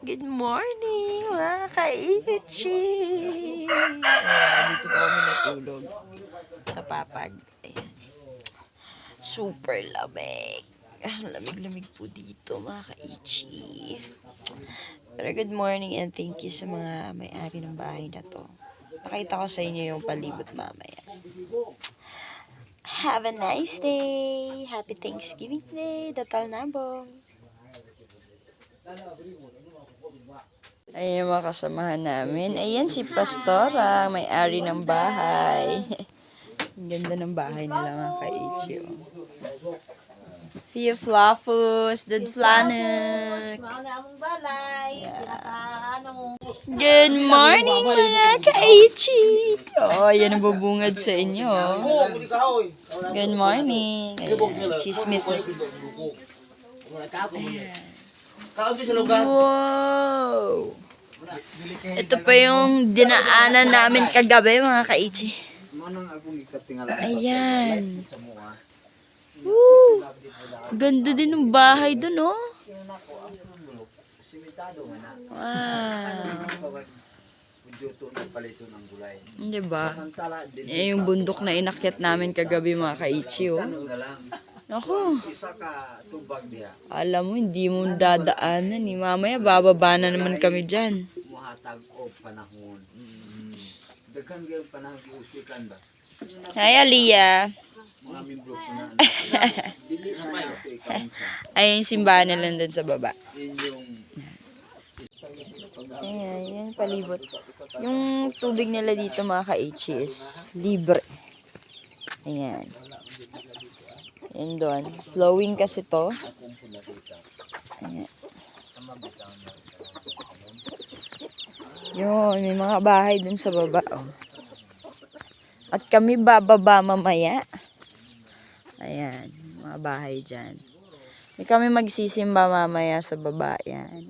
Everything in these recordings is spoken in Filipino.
Good morning, mga ka-ichi! Ayan, dito po kami natulog sa papag. Ayan. Super lamig. Lamig-lamig po dito, mga ka-ichi. Pero good morning and thank you sa mga may-ari ng bahay na to. Pakita ko sa inyo yung palibot mamaya. Have a nice day! Happy Thanksgiving Day! Datal Nabong! Ayan yung mga kasamahan namin. Ayan si Pastora, may-ari ng bahay. Ang ganda ng bahay nila mga ka-ichi. Fia Flafus, Dad Flanuk. Good morning mga ka-ichi. Oh, yan ang bubungad sa inyo. Good morning. Ayan, chismis na si. Wow! Ito pa yung dinaanan namin kagabi mga ka-ichi. Ayan. Woo! Ganda din ng bahay dun, oh. Wow. Diba? Eh, yung bundok na inakyat namin kagabi mga ka-ichi, oh. Ako. Alam mo, hindi mo dadaanan eh. Mamaya, bababa na naman kami dyan. Hi, Aliyah. Ay, yung simbahan na lang dun sa baba. Ayan, yan palibot. Yung tubig nila dito mga ka-ichi is libre. Ayan. Yan doon. Flowing kasi to. Ayan. Yun, may mga bahay dun sa baba. Oh. At kami bababa mamaya. Ayan, mga bahay dyan. May kami magsisimba mamaya sa baba. Yan.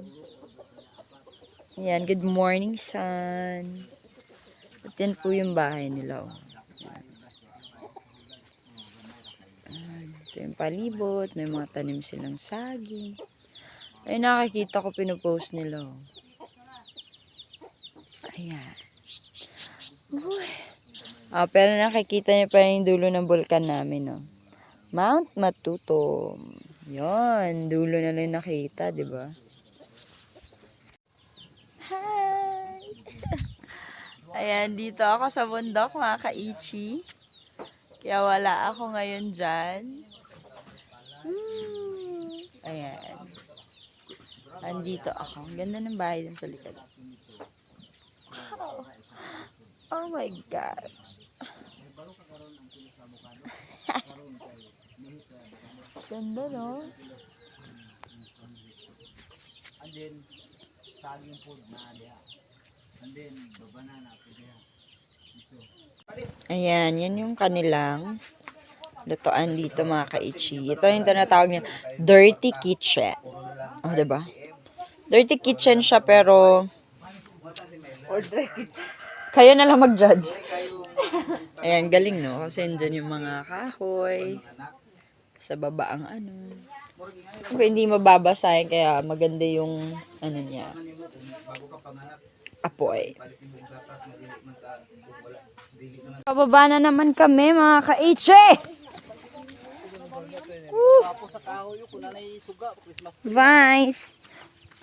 Ayan, good morning, sun. At yan po yung bahay nila. Oh. Ito yung palibot, may mga tanim silang saging. Ay, nakikita ko pinupost nila. Ayan. Uy. Pero nakikita niyo pa yung dulo ng bulkan namin, no? Mount Matutom. Yon, dulo na lang nakita, di ba? Hi! Ayan, dito ako sa bundok, mga ka-ichi. Kaya wala ako ngayon dyan. Ayan. Andito ako. Ang ganda ng bahay dun sa likod. Wow. Oh my God. Ganda, no? Ayan, yan yung kanilang lutuan dito mga ka-ichi. Ito yung tinatawag niya dirty kitchen. Oh, diba? Dirty kitchen siya pero kayo na lang mag-judge. Ayan, galing, no? Kasi andyan yung mga kahoy. Sa baba ang ano. Okay, hindi mababasa yan, kaya maganda yung ano niya. Apoy. Pababa na naman kami mga ka-ichi! Vice!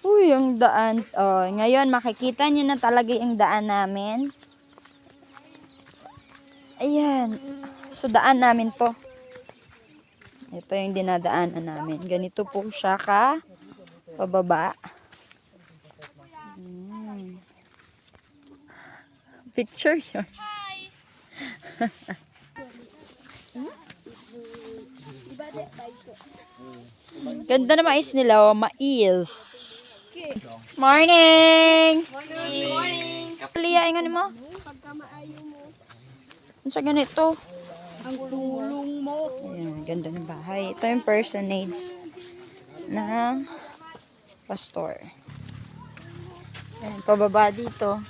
Uy, yung daan. Oh, ngayon, makikita nyo na talaga yung daan namin. Ayan. So, daan namin to. Ito yung dinadaanan namin. Ganito po siya ka pababa. Picture yun. Ganda na mais nila. Oh, mais. Morning! Morning! Liyain nga mo. Ano sa ganito? Ang tulong mo. Ayan, ganda ng bahay. Ito yung personage ng pastor. Ayan, pababa dito.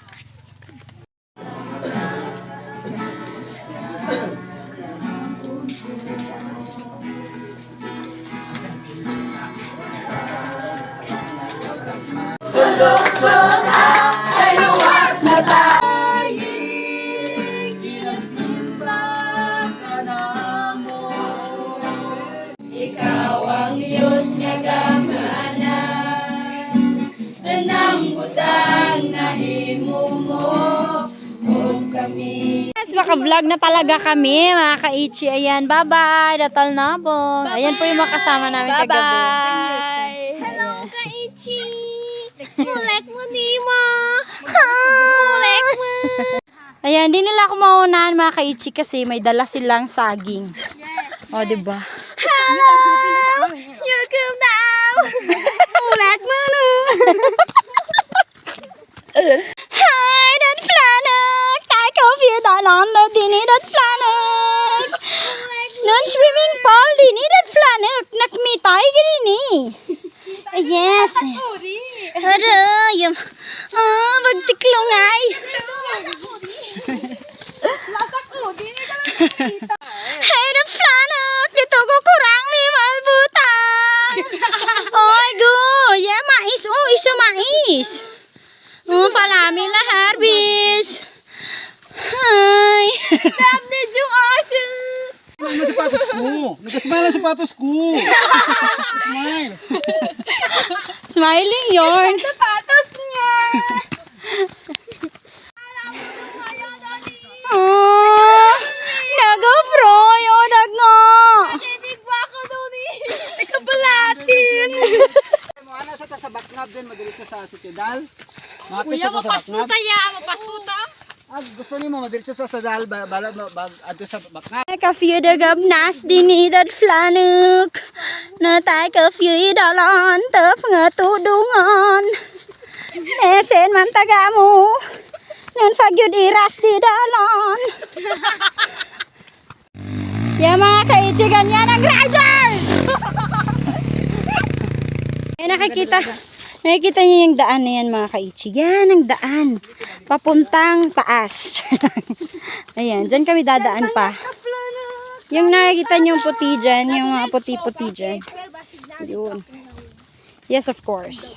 Solo tanang butang nahimo mo ug kami. Yes, maka-vlog na talaga kami, mga ka-Ichi. Ayan, bye-bye. Datal na po. Ayan po yung mga kasama namin kagabi. Bye-bye! Hello, Kaichi! Mulek mo, Nima! Mulek mo! Ayan, di nila ako maunahan, mga ka-Ichi, kasi may dala silang saging. O, diba? Hello! You come now! Mulek mo, no! Hi, dat flanek! Kijk of je dan ander die niet dat flanek! Non swimming pool die niet dat flanek! Nak me tiger ini! Yes! Aduh, yung... Ah, magtiklong ay! Hey, dat flanek! Dito ko kurang 5 butang! Oy, go! Yeah, mais! Oh, iso mais! Oh, palami na Harbis. Hi. Stop the Joe Ano sapatos ko? Nagkasmile ang sapatos ko. Smile. Smiling yarn. Sapatos niya! Oh, naga-pro. Yodag nga. Hindi ba ako doon eh? Ikabalatin! Ano sa baknab din, madiretso sa Sitidal. Kuya, mapasuta ya! Mapasuta! Gusto niyo mo madiretso sa Sadal, adto sa baknab. Kafyu dagab nas dinidat flanuk. Natay kafyu idalan tep ngatudungan. Esen mantagamu. Nun fagyud iras di dalan. Ya mga ka-Ichi, ganyan ang rider! Nakikita niyo yung daan na yan, mga ka-Ichi. Yan ang daan. Papuntang taas. Ayan, dyan kami dadaan pa. Yung nakikita niyo yung puti dyan, yung mga puti-puti dyan. Yun. Yes, of course.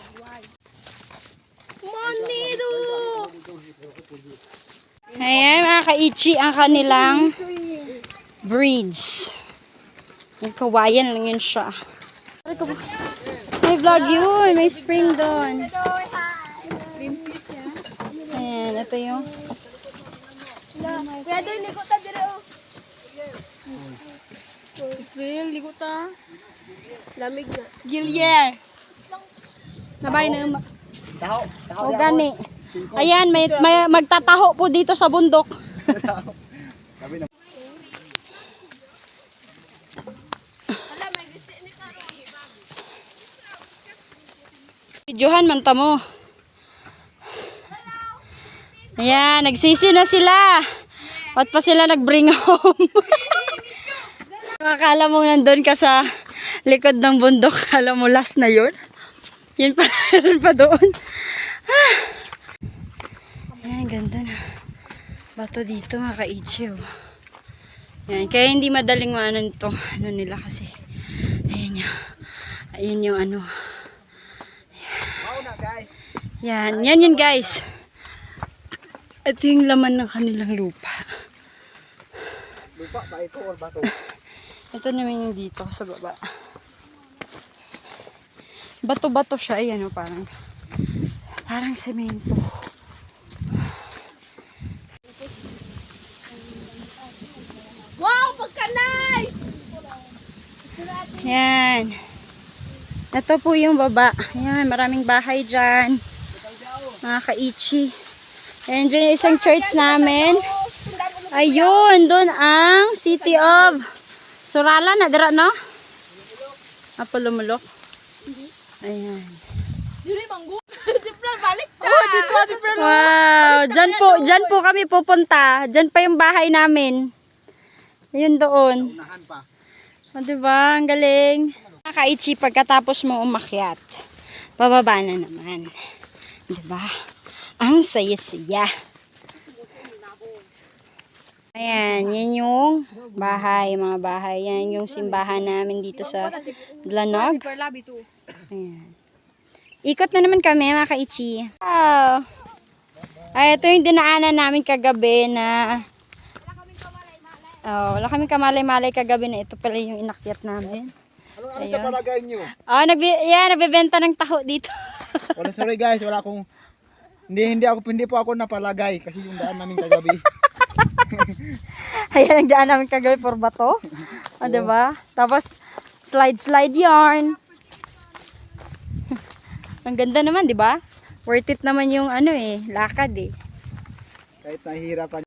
Ayan, mga ka-Ichi, ang kanilang breeds. Yung kawayan lang yun siya. May vlog yun. May spring doon. Ayan, ito yung... Kuya doon, ligo ta dire oh. April, ligo ta. Lamig na. Gilyer. Nabay na O gani. Ayan, may magtataho po dito sa bundok. Videohan man tamo. Ayan, nagsisi na sila. At pa sila nag-bring home. Akala mo nandun ka sa likod ng bundok. Akala mo last na yun. Yun pa, meron pa doon. Ah. Ayan, ganda na. Bato dito, mga ka-Ichi. Ayan, kaya hindi madaling maanan ito. Ano nila kasi. Ayan yung, ayan yung ano. Yan, yan yun guys. Ito yung laman ng kanilang lupa. Lupa ba ito or bato? Ito naman yung dito sa baba. Bato-bato siya, ayan o, parang semento. Wow, pagka-nice! Yan. Ito po yung baba. Ayan, maraming bahay dyan. Mga ka-Ichi. Ayan, dyan yung isang church namin. Ayun, doon ang City of Surala na dira, no? Apolumulok. Ayan. Oh, dito, different. Wow, dyan po kami pupunta. Dyan pa yung bahay namin. Ayun doon. Unahan pa. O, diba? Ang galing. Mga ka-Ichi, pagkatapos mo umakyat, bababa na naman. Diba? Ang saya-saya. Ayan, yan yung bahay, mga bahay. Yan yung simbahan namin dito sa Dlanog. Ayan. Ikot na naman kami, mga ka-Ichi. Wow! Ay, ito yung dinaanan namin kagabi na... Oh, wala kaming kamalay-malay kagabi na ito pala yung inakyat namin. Ano sa palagay nyo? Oh, nagbebenta ng taho dito. Wala, sorry guys, wala akong hindi po ako napalagay kasi yung daan namin kagabi. Ayan ang daan namin kagabi for bato. O, diba? Tapos, slide yarn. Ang ganda naman, diba? Worth it naman yung ano eh, lakad eh. Kahit nahihirapan.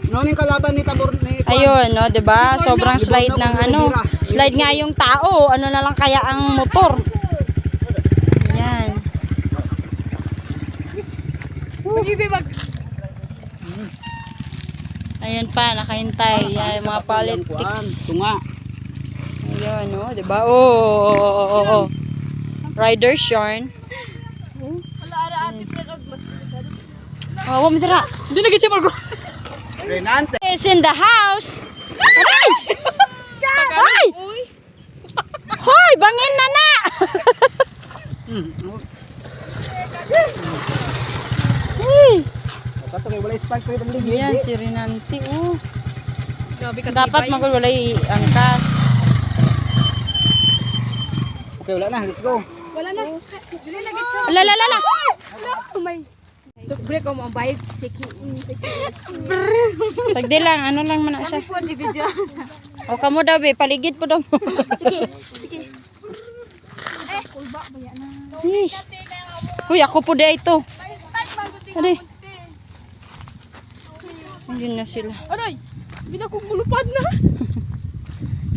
Noon yung kalaban ni Tabor ni Ayun, no, 'di ba? Sobrang slide ng ano. Slide nga yung tao, ano na lang kaya ang motor. Ayan. Ayan pa, nakahintay. Yan, mga politics. Tunga. Ayun, no, 'di ba? Oh. Rider's yarn. Oh, wala dira. Hindi na gitsi mo. Renante. Is in the house. Aray! Aray! Hoy, bangin na na! Kato kay wala spike kay dali. Ayan, si Renante. Dapat magulay angkas. Okay, wala na. Let's go. Wala na. Dili na gitsa. Ala. Umay. So break ko mo bayad siki. Sagdi lang, ano lang man na siya. Po di video. O kamo daw, be, paligid po daw. Sige. Kulba ba yan na. Uy, ako po day ito. Aray. Ayun na sila. Aray. Bina ko mulupad na.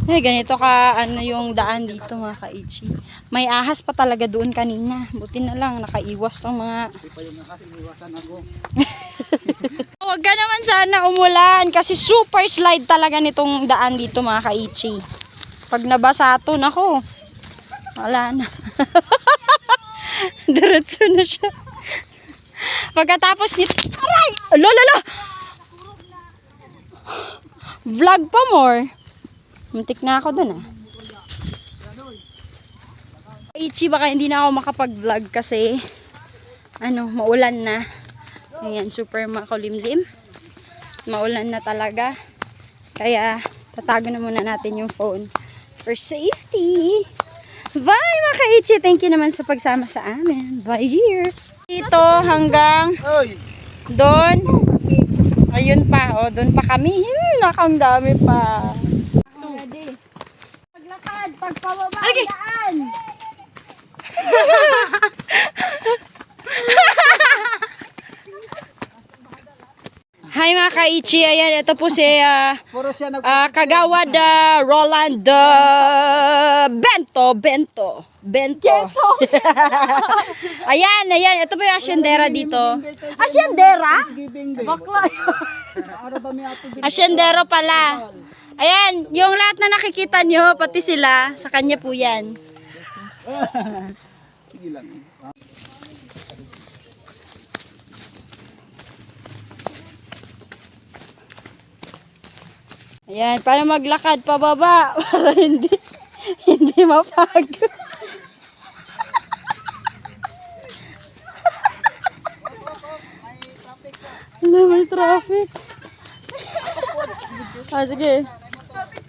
Ay, ganito ka, ano yung daan dito mga ka-Ichi. May ahas pa talaga doon kanina. Buti na lang, nakaiwas tong mga... Di pa yung nakasiwasan ako. Huwag ka naman sana umulan kasi super slide talaga nitong daan dito mga ka-Ichi. Pag nabasa to, nako, wala na. Diretso na siya. Pagkatapos nito, aray! Lolo! Vlog pa more. Muntik na ako dun ah. Ichi, baka hindi na ako makapag-vlog kasi ano, maulan na. Ayan, super makulimlim. Maulan na talaga. Kaya tatago na muna natin yung phone for safety. Bye mga ka-Ichi. Thank you naman sa pagsama sa amin. Bye years. Dito hanggang Oy. doon. Ayun pa. O, doon pa kami. Nakang dami pa. Paglakad, pagpababa ang daan. Hi mga ka-Ichi, ayan, ito po si Puro siya nag Kagawad Roland Bento. Ayan, ito po yung asyendera dito. Asyendera? Bakla. Asyendero pala. Ayan, yung lahat na nakikita nyo, pati sila, sa kanya po yan. Sige lang. Ayan, para maglakad pababa para hindi mapagod. Wala, may traffic. Ah, sige.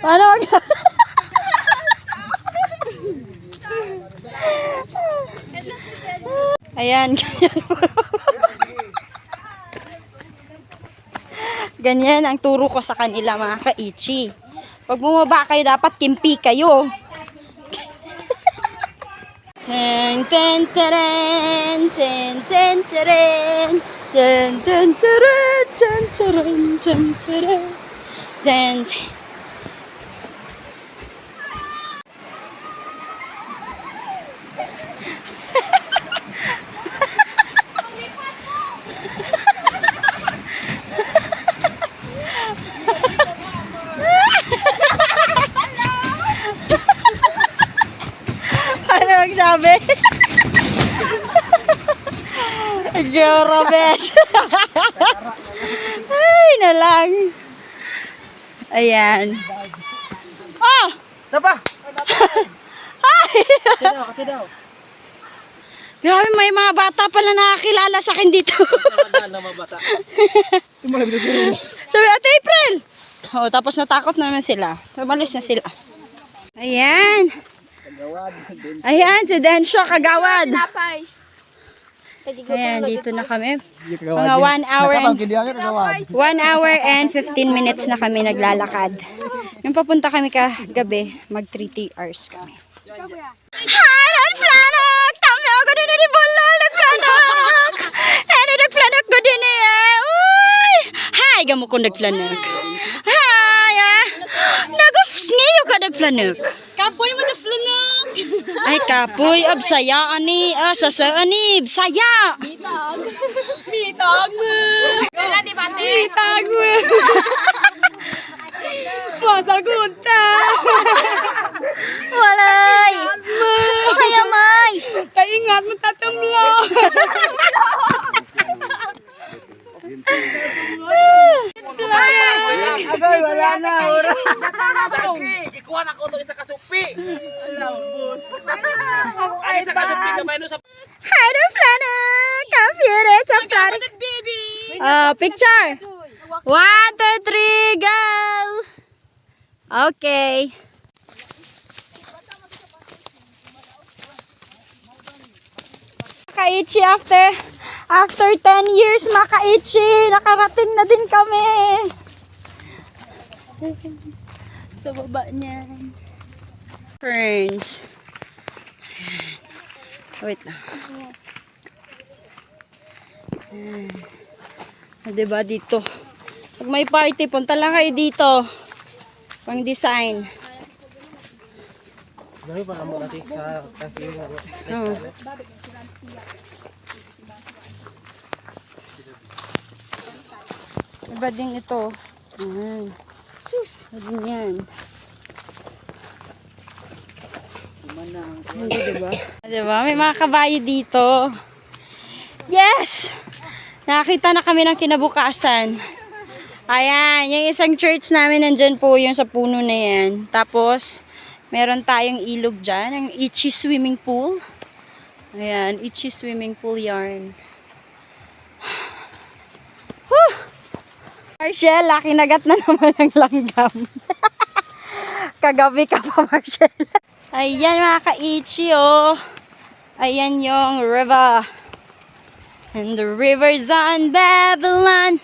Paano mag... Ayan, ganyan ang turo ko sa kanila mga ka-Ichi. Pag bumaba kayo, dapat kimpi kayo. Ten ten teren, ten ten teren, ten ten teren, ten teren, ten teren, ten ten. Ano magsabi? Grabe. Ay, na lang. Ayan. Oh! Tapa. Ay! Kasi daw. Grabe, may mga bata pala nakakilala sa akin dito. Na mabata. Tumalab dito. Sabi, Ate April! Oh, tapos natakot naman sila. Tumalis na sila. Ayan. Kagawad din. Ayan, si Densyo Kagawad. Napay. Ayan, dito na kami. Mga Mga 1 hour and 1 1 hour and 15 minutes na kami naglalakad. Yung papunta kami kagabi, mag 3 hours kami. Hi, nagplanak! Tama ko din ni Bolo, nagplanak! Ano nagplanak ko din Uy! Hi, gamo ko nagplanak. Hi, nag-ngayon ka nagplanak. Kapoy mo na flanok. Ay, kapoy, absaya, ani, sasa, ani, saya. Mitag. Mitag mo. Wala di bate. Mitag mo. Masagot ta. Walay. Kaya may. Kaingat mo tatamlo. Agay, wala na. Ikuha na ko itong isa kasupi. Alam, boss. Ang isa kasupi kamay no sa... Hi, the planet. Computer sa planet. Baby. Picture. 1, 2, 3, go. Okay. Makaichi after 10 years, Makaichi, nakarating na din kami. Sa baba niyan. Ferns. Wait lang. Diba dito? Pag may party, punta lang kayo dito. Pang design. Dahil pa naman natin sa kasi Oh. Iba din ito. Ayan. Sus, iba din yan. Hindi, diba? Diba? May mga kabayo dito. Yes! Nakita na kami ng kinabukasan. Ayan, yung isang church namin nandyan po yung sa puno na yan. Tapos, meron tayong ilog dyan, ang Ichi swimming pool. Ayan, Ichi swimming pool yarn. Whew! Marshall, kinagat na naman ng langgam. Kagabi ka pa, Marshall. Ayan mga ka-Ichi, oh. Ayan yung river. And the river's on Babylon.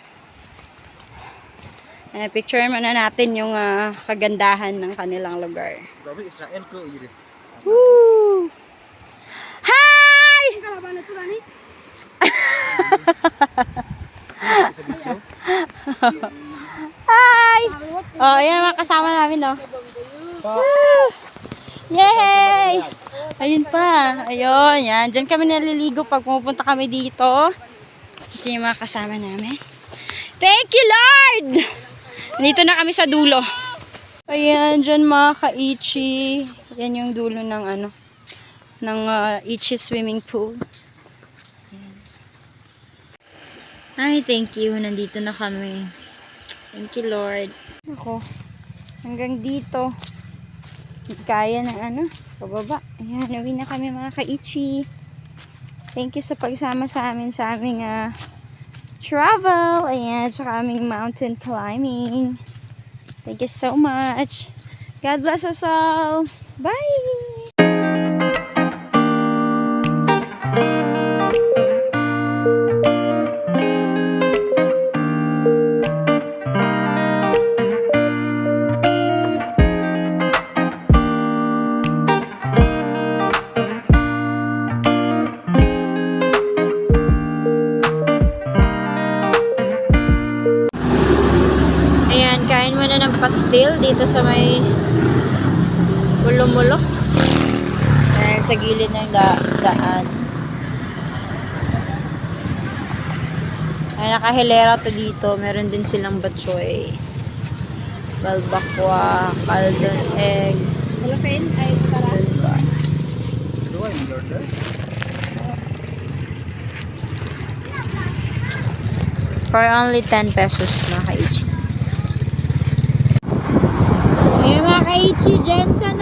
Picture muna natin yung kagandahan ng kanilang lugar. Grabe, Israel ko. Woo! Hi! Hi! Oh, ayan mga kasama namin, no? Woo! Yay! Ayun pa. Ayun, yan. Diyan kami naliligo pag pumupunta kami dito. Ito yung mga kasama namin. Thank you, Lord! Dito na kami sa dulo. Ayan, dyan mga ka-Ichi. Yan yung dulo ng ng Ichi swimming pool. Ay, thank you. Nandito na kami. Thank you, Lord. Ako, hanggang dito. Kaya ng pababa. Ayan, uwi na kami mga ka-Ichi. Thank you sa pagsama sa amin sa aming travel. Ayan, sa aming mountain climbing. Thank you so much. God bless us all. Bye! Kain muna ng pastil dito sa may Mulok. Sa gilid ng daan. Ay, nakahilera to dito. Meron din silang batchoy, balbakwa, caldon egg. Halapin ay para. For only 10 pesos mga ka-Ichi. Mga ka-Ichi, dyan sa